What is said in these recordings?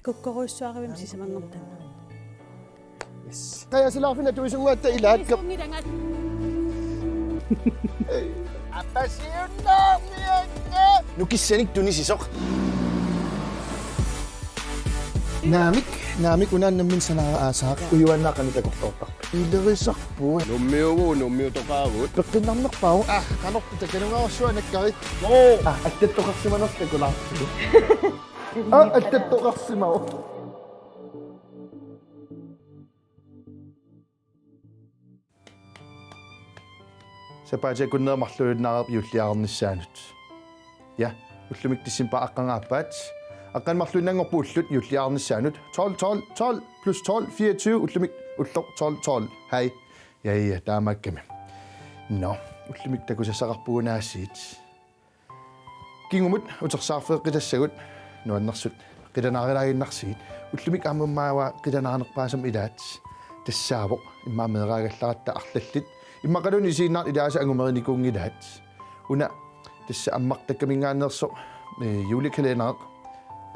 Kukkuruissuarivim sisamangortanna. Yes. Kaya silaafin at uisunguatta ilaat kap. Apasiunnaarnianna. Nukissanik tunisisoq. Naamik unaannamin sanaasaaq uyuannaaqani takortoortaq. Ilerisarpuu. Nummiutoqaagut. Peqqinarnerpau qanorpu takanungaarsuanakkari. Attattoqarsimanertakulaarpu. Attattoqarsimau. Sapaaja kunneemarluunnaarap yulliarnissaanut. Ja, ullumik tissimpa aqqangaappaat. Aqqanmarluunnaangorpuullut yulliarnissaanut. 12 plus 12 24 ullumik ullor 12. Hei. Ja, taamakkami. No, ullumik takusassaqarpuunaassiit. Kingumut utersaarfeq qitassagut nuannersut qitanaarilaaginnarsiit. Ullumik aamummaava qitanaanerpaasam ilaat. Tassaavoq immaameraagallaaratta arlallit. Imaqaluni isiinnaart ilaasa angumerinikuungilaat. Una tassa ammartakkamingaannersoq julikalenderet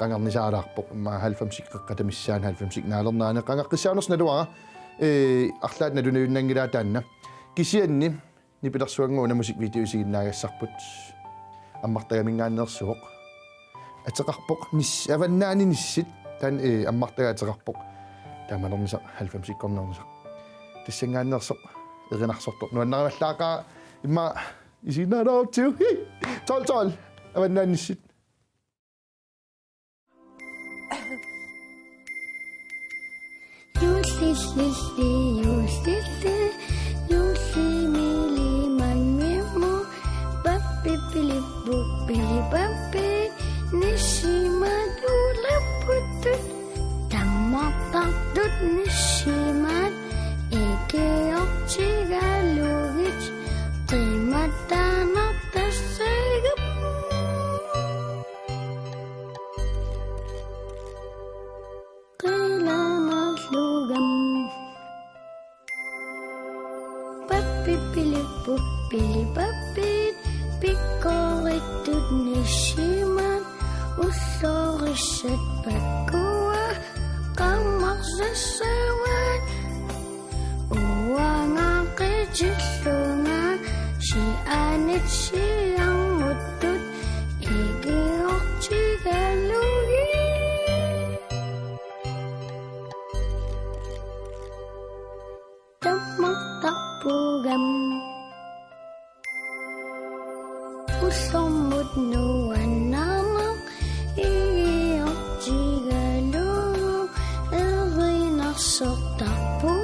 qangarnisaalaarpoq imma 90 qaqqatamissaan 90 naalernaane qangaqqissaanersnaluara arlaat nalunajunnangilaataanna kisianni nipilersuanguuna musikvideo isiginnaagassarput ammartagamingaannersuoq ateqarpoq avannaani nissit tan ammartagaateqarpoq taamalernisaq 90 kornernisaq tassangaannersoq erinarsortoq nuannaravallaaqa imma isiinnaalaartiu 12 avannaannissit Pilipapit, pikoritut nishiman, usorisat bakua, kamaksasawan, uwangakijilunga, sianit siyang mutut, igiok chigalugi. Tamak takpugam. Usomut nuanamak iok jigalung erinarsoq tarpu